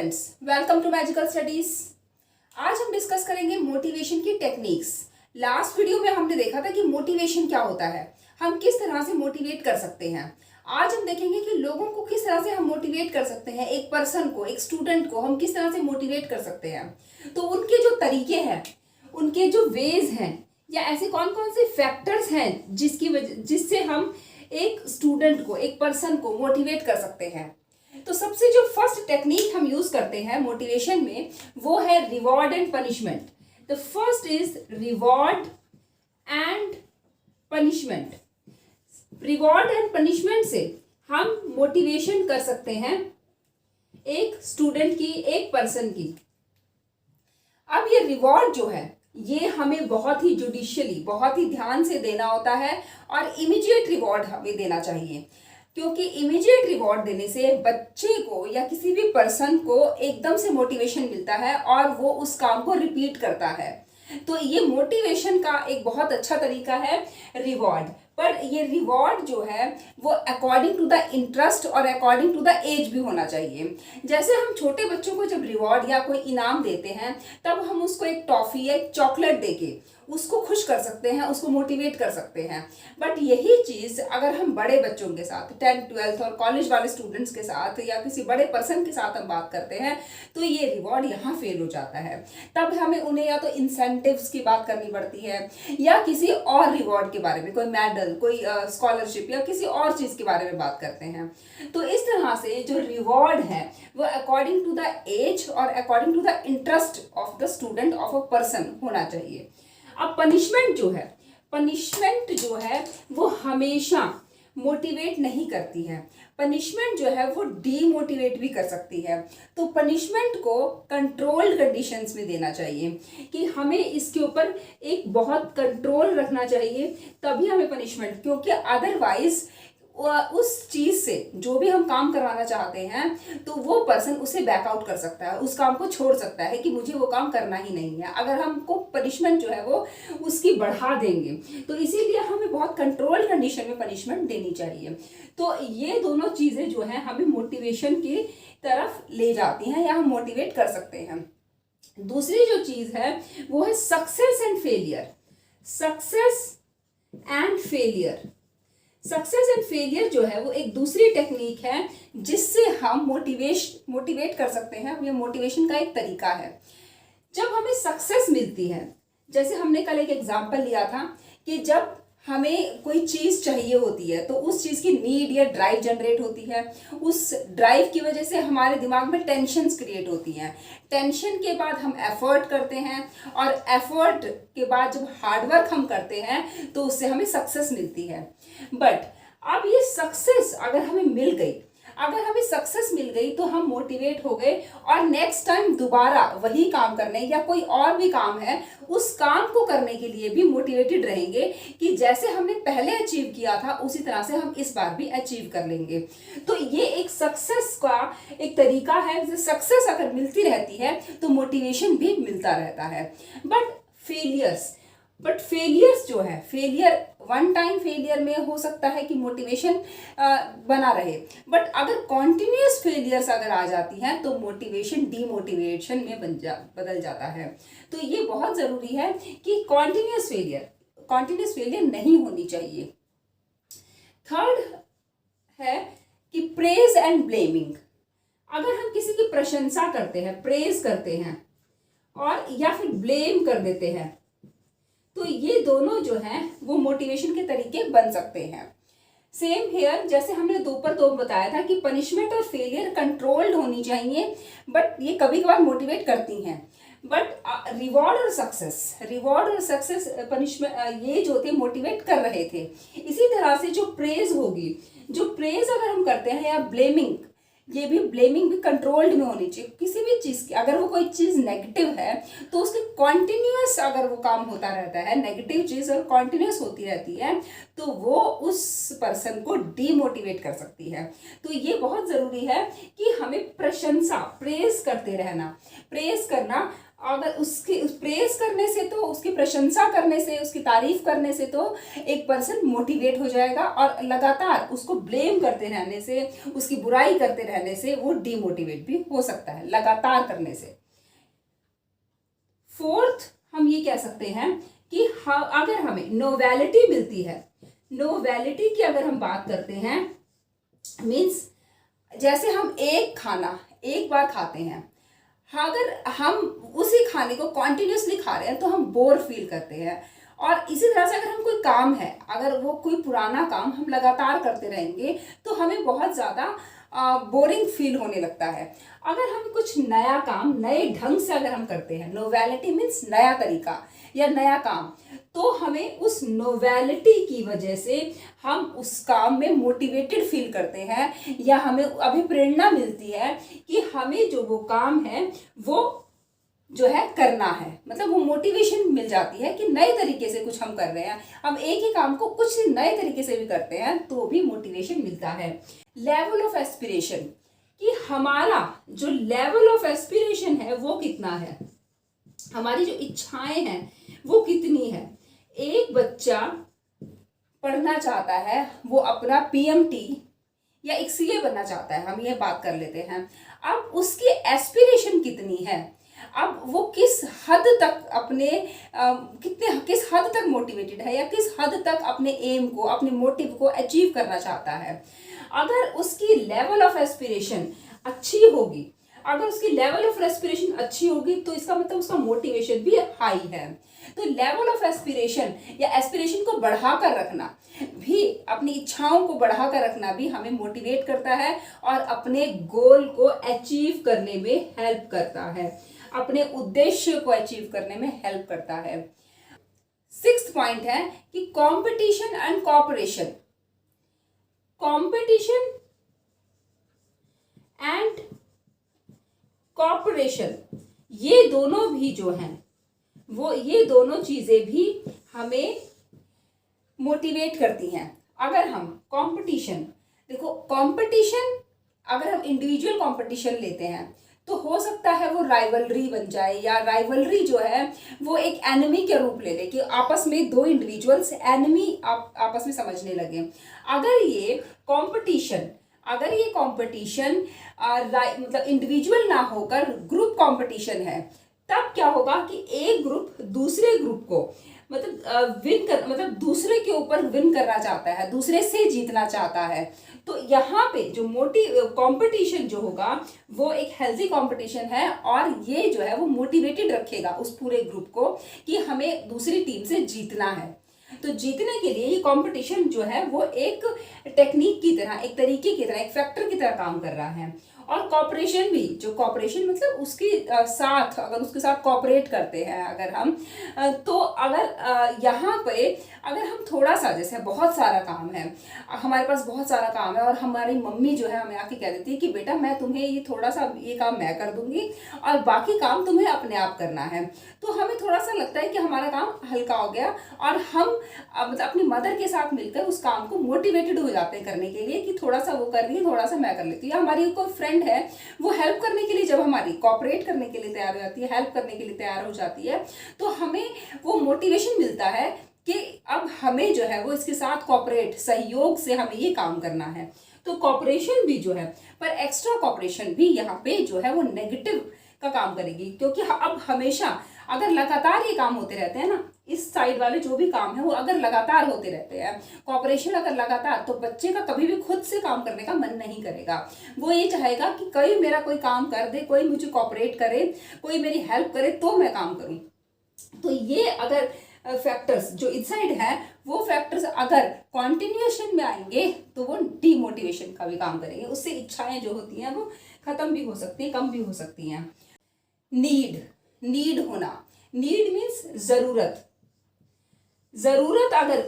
Students, welcome to magical studies. आज हम discuss करेंगे मोटिवेशन की टेक्निक्स। लास्ट वीडियो में हमने देखा था कि मोटिवेशन क्या होता है, हम किस तरह से मोटिवेट कर सकते हैं। आज हम देखेंगे कि लोगों को किस तरह से हम मोटिवेट कर सकते हैं, एक पर्सन को, एक स्टूडेंट को हम किस तरह से मोटिवेट कर सकते हैं। तो उनके जो तरीके हैं, उनके जो वेज हैं, या ऐसे कौन कौन से फैक्टर्स हैं जिससे हम एक स्टूडेंट को, एक पर्सन को मोटिवेट कर सकते हैं। तो सबसे जो फर्स्ट टेक्निक हम यूज करते हैं मोटिवेशन में, वो है reward and punishment. The first is reward and punishment. Reward and punishment से हम मोटिवेशन कर सकते हैं एक स्टूडेंट की, एक पर्सन की। अब ये रिवॉर्ड जो है, ये हमें बहुत ही जुडिशियली, बहुत ही ध्यान से देना होता है और इमीडिएट रिवॉर्ड हमें देना चाहिए, क्योंकि इमीडिएट रिवॉर्ड देने से बच्चे को या किसी भी पर्सन को एकदम से मोटिवेशन मिलता है और वो उस काम को रिपीट करता है। तो ये मोटिवेशन का एक बहुत अच्छा तरीका है रिवॉर्ड। पर ये रिवॉर्ड जो है वो अकॉर्डिंग टू द इंटरेस्ट और अकॉर्डिंग टू द एज भी होना चाहिए। जैसे हम छोटे बच्चों को जब रिवॉर्ड या कोई इनाम देते हैं, तब हम उसको एक टॉफी या एक चॉकलेट देके उसको खुश कर सकते हैं, उसको मोटिवेट कर सकते हैं। बट यही चीज़ अगर हम बड़े बच्चों के साथ, 10th 12th और कॉलेज वाले स्टूडेंट्स के साथ या किसी बड़े पर्सन के साथ हम बात करते हैं, तो ये रिवॉर्ड यहाँ फेल हो जाता है। तब हमें उन्हें या तो इंसेंटिव्स की बात करनी पड़ती है या किसी और रिवॉर्ड के बारे में, कोई मेडल, कोई स्कॉलरशिप या किसी और चीज़ के बारे में बात करते हैं। तो इस तरह से जो रिवॉर्ड है वो अकॉर्डिंग टू द एज और according to the interest of the student, of a person होना चाहिए। अब पनिशमेंट जो है वो हमेशा मोटिवेट नहीं करती है। पनिशमेंट जो है वो डीमोटिवेट भी कर सकती है। तो पनिशमेंट को कंट्रोल्ड कंडीशंस में देना चाहिए, कि हमें इसके ऊपर एक बहुत कंट्रोल रखना चाहिए, तभी हमें पनिशमेंट, क्योंकि अदरवाइज उस चीज से जो भी हम काम करवाना चाहते हैं तो वो पर्सन उसे बैकआउट कर सकता है, उस काम को छोड़ सकता है कि मुझे वो काम करना ही नहीं है, अगर हमको पनिशमेंट जो है वो उसकी बढ़ा देंगे। तो इसीलिए हमें बहुत कंट्रोल कंडीशन में पनिशमेंट देनी चाहिए। तो ये दोनों चीजें जो है हमें मोटिवेशन की तरफ ले जाती हैं या हम मोटिवेट कर सकते हैं। दूसरी जो चीज है वो है success and failure. Success and failure जो है वो एक दूसरी टेक्निक है जिससे हम मोटिवेट कर सकते हैं। ये मोटिवेशन का एक तरीका है। जब हमें सक्सेस मिलती है, जैसे हमने कल एक एग्जांपल लिया था कि जब हमें कोई चीज़ चाहिए होती है तो उस चीज़ की नीड या ड्राइव जनरेट होती है। उस ड्राइव की वजह से हमारे दिमाग में टेंशन्स क्रिएट होती हैं। टेंशन के बाद हम एफर्ट करते हैं और एफर्ट के बाद जब हार्डवर्क हम करते हैं तो उससे हमें सक्सेस मिलती है। बट अब ये सक्सेस अगर हमें मिल गई तो हम मोटिवेट हो गए और नेक्स्ट टाइम दोबारा वही काम करने या कोई और भी काम है उस काम को करने के लिए भी मोटिवेटेड रहेंगे कि जैसे हमने पहले अचीव किया था उसी तरह से हम इस बार भी अचीव कर लेंगे। तो ये एक सक्सेस का एक तरीका है। सक्सेस अगर मिलती रहती है तो मोटिवेशन भी मिलता रहता है। बट फेलियर्स जो है, फेलियर वन टाइम फेलियर में हो सकता है कि मोटिवेशन बना रहे, बट अगर कॉन्टिन्यूस फेलियर्स अगर आ जाती हैं तो मोटिवेशन डीमोटिवेशन में बदल जाता है। तो ये बहुत ज़रूरी है कि कॉन्टिन्यूस फेलियर नहीं होनी चाहिए। थर्ड है कि प्रेज एंड ब्लेमिंग। अगर हम किसी की प्रशंसा करते हैं, प्रेज करते हैं और या फिर ब्लेम कर देते हैं, तो ये दोनों जो हैं वो मोटिवेशन के तरीके बन सकते हैं। सेम हेयर, जैसे हमने दो बताया था कि पनिशमेंट और फेलियर कंट्रोल्ड होनी चाहिए, बट ये कभी कभार मोटिवेट करती हैं। बट रिवॉर्ड और सक्सेस पनिशमेंट ये जो थे मोटिवेट कर रहे थे। इसी तरह से जो प्रेज अगर हम करते हैं या ब्लेमिंग भी कंट्रोल्ड में होनी चाहिए। किसी भी चीज़ की अगर वो कोई चीज़ नेगेटिव है तो उसके कॉन्टिन्यूस अगर वो काम होता रहता है, नेगेटिव चीज़ और कॉन्टिन्यूस होती रहती है, तो वो उस पर्सन को डीमोटिवेट कर सकती है। तो ये बहुत ज़रूरी है कि हमें प्रेज करते रहना। प्रेज करना अगर उसकी प्रेज करने से, तो उसकी प्रशंसा करने से, उसकी तारीफ करने से तो एक पर्सन मोटिवेट हो जाएगा, और लगातार उसको ब्लेम करते रहने से, उसकी बुराई करते रहने से वो डीमोटिवेट भी हो सकता है, लगातार करने से। फोर्थ हम ये कह सकते हैं कि अगर हमें नोवेलिटी मिलती है, नोवेलिटी की अगर हम बात करते हैं, मीन्स जैसे हम एक खाना एक बार खाते हैं, अगर हम उसी खाने को कॉन्टिन्यूसली खा रहे हैं तो हम बोर फील करते हैं। और इसी तरह से अगर हम कोई काम है, अगर वो कोई पुराना काम हम लगातार करते रहेंगे तो हमें बहुत ज़्यादा बोरिंग फील होने लगता है। अगर हम कुछ नया काम नए ढंग से अगर हम करते हैं, नोवेलिटी मीन्स नया तरीका या नया काम, तो हमें उस नोवेलिटी की वजह से हम उस काम में मोटिवेटेड फील करते हैं, या हमें अभिप्रेरणा मिलती है कि हमें जो वो काम है वो जो है करना है। मतलब वो मोटिवेशन मिल जाती है कि नए तरीके से कुछ हम कर रहे हैं, हम एक ही काम को कुछ नए तरीके से भी करते हैं तो भी मोटिवेशन मिलता है। लेवल ऑफ एस्पिरेशन, कि हमारा जो लेवल ऑफ एस्पिरेशन है वो कितना है, हमारी जो इच्छाएं हैं वो कितनी है। एक बच्चा पढ़ना चाहता है, वो अपना पीएमटी या एक सीए बनना चाहता है, हम ये बात कर लेते हैं। अब उसकी एस्पिरेशन कितनी है, अब वो किस हद तक अपने किस हद तक मोटिवेटेड है, या किस हद तक अपने एम को, अपने मोटिव को अचीव करना चाहता है। अगर उसकी लेवल ऑफ एस्पिरेशन अच्छी होगी, अगर उसकी लेवल ऑफ एस्पिरेशन अच्छी होगी तो इसका मतलब उसका मोटिवेशन भी हाई है। तो लेवल ऑफ एस्पिरेशन या एस्पिरेशन को बढ़ाकर रखना भी, अपनी इच्छाओं को बढ़ाकर रखना भी हमें मोटिवेट करता है और अपने गोल को अचीव करने में हेल्प करता है, अपने उद्देश्य को अचीव करने में हेल्प करता है। सिक्स्थ पॉइंट है कि competition and cooperation, competition and cooperation, ये दोनों भी जो हैं वो, ये दोनों चीजें भी हमें मोटिवेट करती हैं। अगर हम कंपटीशन, देखो कंपटीशन अगर हम इंडिविजुअल कंपटीशन लेते हैं तो हो सकता है वो राइवलरी बन जाए, या राइवलरी जो है वो एक एनिमी के रूप ले ले, कि आपस में दो इंडिविजुअल्स एनिमी आपस में समझने लगे। अगर ये कंपटीशन मतलब इंडिविजुअल ना होकर ग्रुप कंपटीशन है, तब क्या होगा कि एक ग्रुप दूसरे ग्रुप को मतलब दूसरे के ऊपर विन करना चाहता है, दूसरे से जीतना चाहता है। तो यहाँ पे जो कंपटीशन जो होगा वो एक हेल्दी कंपटीशन है, और ये जो है वो मोटिवेटेड रखेगा उस पूरे ग्रुप को कि हमें दूसरी टीम से जीतना है। तो जीतने के लिए ये कंपटीशन जो है वो एक टेक्निक की तरह, एक तरीके की तरह, एक फैक्टर की तरह काम कर रहा है। और कॉपरेशन भी, जो कॉपरेशन मतलब उसके साथ, अगर उसके साथ कॉपरेट करते हैं अगर हम, तो अगर यहाँ पे अगर हम थोड़ा सा, जैसे बहुत सारा काम है, हमारे पास बहुत सारा काम है और हमारी मम्मी जो है हमें आके कह देती है कि बेटा मैं तुम्हें ये थोड़ा सा ये काम मैं कर दूंगी और बाकी काम तुम्हें अपने आप करना है, तो हमें थोड़ा सा लगता है कि हमारा काम हल्का हो गया, और हम मतलब अपनी मदर के साथ मिलकर उस काम को मोटिवेटेड हो जाते हैं करने के लिए कि थोड़ा सा वो कर रही है, थोड़ा सा मैं कर लेती हूँ। या हमारी कोई फ्रेंड है, वो हेल्प करने के लिए जब हमारी कोऑपरेट करने के लिए तैयार हो जाती है, हेल्प करने के लिए तैयार हो जाती है, तो हमें वो मोटिवेशन मिलता है कि अब हमें जो है वो इसके साथ कोऑपरेट, सहयोग से हमें ये काम करना है। तो कोऑपरेशन भी जो है, पर एक्स्ट्रा कोऑपरेशन भी यहाँ पे जो है वो नेगेटिव का काम करेगी, क्योंकि अब हमेशा अगर लगातार ये काम होते रहते हैं ना, इस साइड वाले जो भी काम है वो अगर लगातार होते रहते हैं, कोऑपरेशन अगर लगातार, तो बच्चे का कभी भी खुद से काम करने का मन नहीं करेगा। वो ये चाहेगा कि कोई मेरा कोई काम कर दे, कोई मुझे कोऑपरेट करे, कोई मेरी हेल्प करे तो मैं काम करूं। तो ये अगर फैक्टर्स जो इनसाइड है, वो फैक्टर्स अगर कॉन्टिन्यूएशन में आएंगे तो वो डीमोटिवेशन का भी काम करेंगे, उससे इच्छाएं जो होती हैं वो खत्म भी हो सकती हैं, कम भी हो सकती हैं। नीड होना, नीड मीन्स जरूरत। जरूरत अगर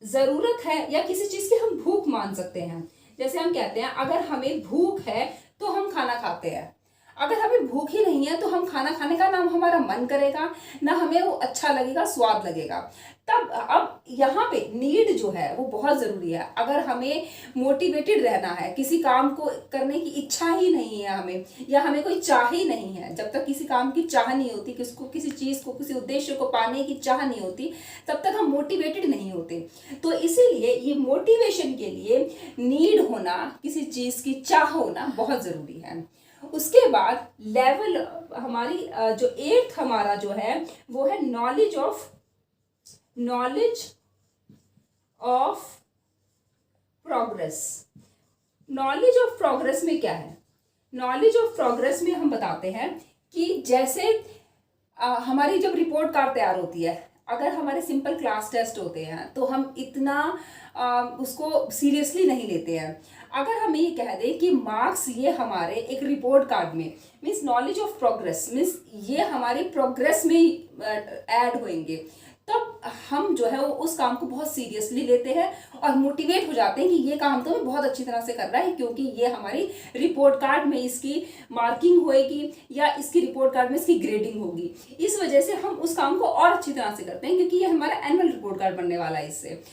जरूरत है, या किसी चीज की हम भूख मान सकते हैं। जैसे हम कहते हैं अगर हमें भूख है तो हम खाना खाते हैं, अगर हमें भूख ही नहीं है तो हम खाना खाने का ना हमारा मन करेगा, ना हमें वो अच्छा लगेगा, स्वाद लगेगा। तब अब यहाँ पे नीड जो है वो बहुत ज़रूरी है। अगर हमें मोटिवेटेड रहना है, किसी काम को करने की इच्छा ही नहीं है हमें, या हमें कोई चाह ही नहीं है, जब तक किसी काम की चाह नहीं होती, किसी चीज़ को, किसी उद्देश्य को पाने की चाह नहीं होती, तब तक हम मोटिवेटेड नहीं होते। तो इसीलिए ये मोटिवेशन के लिए नीड होना, किसी चीज़ की चाह होना बहुत ज़रूरी है। उसके बाद लेवल हमारी जो 8th हमारा जो है वो है knowledge of progress. Knowledge of progress में क्या है? नॉलेज ऑफ प्रोग्रेस में हम बताते हैं कि जैसे हमारी जब रिपोर्ट कार्ड तैयार होती है, अगर हमारे सिंपल क्लास टेस्ट होते हैं तो हम इतना उसको सीरियसली नहीं लेते हैं। अगर हम ये कह दें कि मार्क्स ये हमारे एक रिपोर्ट कार्ड में, means knowledge of progress means ये हमारी प्रोग्रेस में ऐड होंगे, तब हम जो है वो उस काम को बहुत सीरियसली लेते हैं और मोटिवेट हो जाते हैं कि ये काम तो मैं बहुत अच्छी तरह से कर रहा है, क्योंकि ये हमारी रिपोर्ट कार्ड में इसकी मार्किंग होएगी या इसकी रिपोर्ट कार्ड में इसकी ग्रेडिंग होगी। इस वजह से हम उस काम को और अच्छी तरह से करते हैं, क्योंकि ये हमारा एनुअल रिपोर्ट कार्ड बनने वाला है इससे।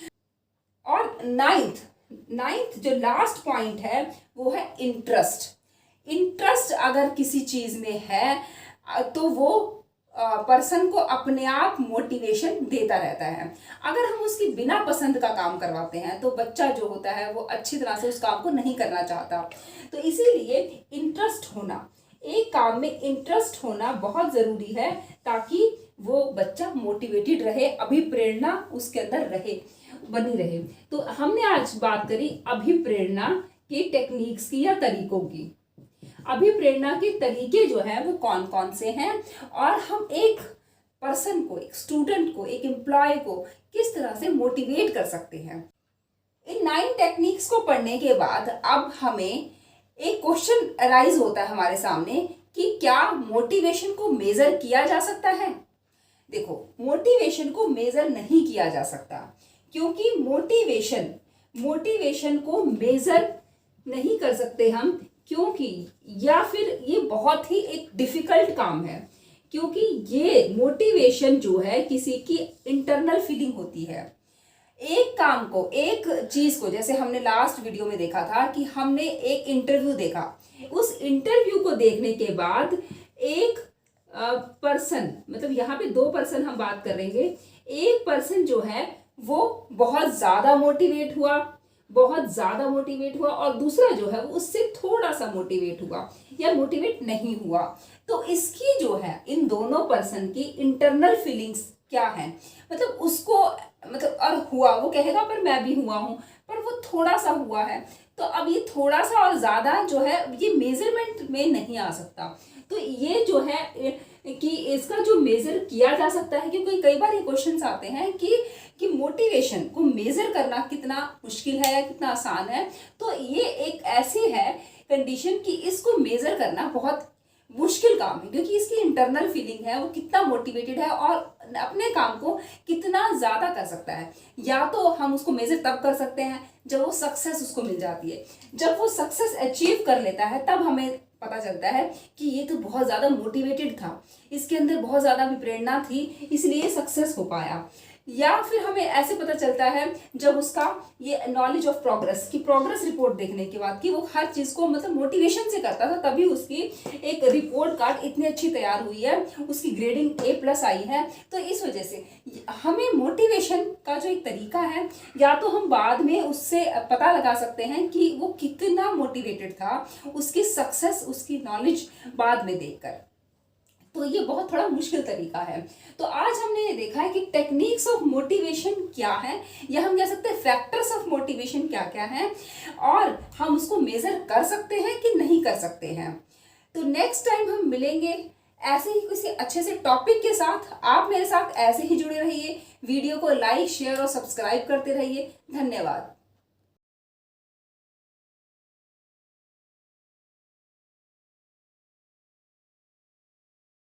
और नाइन्थ जो लास्ट पॉइंट है वो है इंटरेस्ट। इंटरेस्ट अगर किसी चीज़ में है तो वो पर्सन को अपने आप मोटिवेशन देता रहता है। अगर हम उसकी बिना पसंद का काम करवाते हैं तो बच्चा जो होता है वो अच्छी तरह से उस काम को नहीं करना चाहता। तो इसीलिए इंटरेस्ट होना, एक काम में इंटरेस्ट होना बहुत ज़रूरी है, ताकि वो बच्चा मोटिवेटेड रहे, अभिप्रेरणा उसके अंदर रहे, बनी रहे। तो हमने आज बात करी अभिप्रेरणा की टेक्निक्स की या तरीकों की। अभिप्रेरणा के तरीके जो है वो कौन कौन से हैं, और हम एक पर्सन को, एक स्टूडेंट को, एक एम्प्लॉय को किस तरह से मोटिवेट कर सकते हैं। इन 9 टेक्निक्स को पढ़ने के बाद अब हमें एक क्वेश्चन अराइज होता है हमारे सामने कि क्या मोटिवेशन को मेजर किया जा सकता है? देखो, मोटिवेशन को मेजर नहीं किया जा सकता, क्योंकि मोटिवेशन को मेजर नहीं कर सकते हम, क्योंकि या फिर ये बहुत ही एक डिफिकल्ट काम है, क्योंकि ये मोटिवेशन जो है किसी की इंटरनल फीलिंग होती है। एक काम को, एक चीज को, जैसे हमने लास्ट वीडियो में देखा था कि हमने एक इंटरव्यू देखा, उस इंटरव्यू को देखने के बाद एक पर्सन, मतलब यहाँ पे 2 पर्सन हम बात करेंगे, एक पर्सन जो है वो बहुत ज्यादा मोटिवेट हुआ और दूसरा जो है वो उससे थोड़ा सा मोटिवेट हुआ या मोटिवेट नहीं हुआ। तो इसकी जो है इन दोनों पर्सन की इंटरनल फीलिंग्स क्या है, मतलब उसको, मतलब और हुआ, वो कहेगा पर मैं भी हुआ हूँ, पर वो थोड़ा सा हुआ है। तो अब ये थोड़ा सा और ज्यादा जो है ये मेजरमेंट में नहीं आ सकता। तो ये जो है कि इसका जो मेजर किया जा सकता है, क्योंकि कई बार ये क्वेश्चंस आते हैं कि मोटिवेशन को मेजर करना कितना मुश्किल है या कितना आसान है। तो ये एक ऐसी है कंडीशन कि इसको मेजर करना बहुत मुश्किल काम है, क्योंकि इसकी इंटरनल फीलिंग है, वो कितना मोटिवेटेड है और अपने काम को कितना ज़्यादा कर सकता है। या तो हम उसको मेजर तब कर सकते हैं जब वो सक्सेस उसको मिल जाती है, जब वो सक्सेस अचीव कर लेता है तब हमें पता चलता है कि ये तो बहुत ज़्यादा मोटिवेटेड था, इसके अंदर बहुत ज़्यादा प्रेरणा थी, इसलिए सक्सेस हो पाया। या फिर हमें ऐसे पता चलता है जब उसका ये नॉलेज ऑफ प्रोग्रेस की प्रोग्रेस रिपोर्ट देखने के बाद कि वो हर चीज़ को मतलब मोटिवेशन से करता था, तभी उसकी एक रिपोर्ट कार्ड इतनी अच्छी तैयार हुई है, उसकी ग्रेडिंग A+ आई है। तो इस वजह से हमें मोटिवेशन का जो एक तरीका है, या तो हम बाद में उससे पता लगा सकते हैं कि वो कितना मोटिवेटेड था, उसकी सक्सेस, उसकी नॉलेज बाद में देखकर। तो ये बहुत थोड़ा मुश्किल तरीका है। तो आज हमने ये देखा है कि टेक्निक्स ऑफ मोटिवेशन क्या है, या हम कह सकते हैं फैक्टर्स ऑफ मोटिवेशन क्या क्या हैं, और हम उसको मेजर कर सकते हैं कि नहीं कर सकते हैं। तो नेक्स्ट टाइम हम मिलेंगे ऐसे ही किसी अच्छे से टॉपिक के साथ। आप मेरे साथ ऐसे ही जुड़े रहिए, वीडियो को लाइक, शेयर और सब्सक्राइब करते रहिए। धन्यवाद।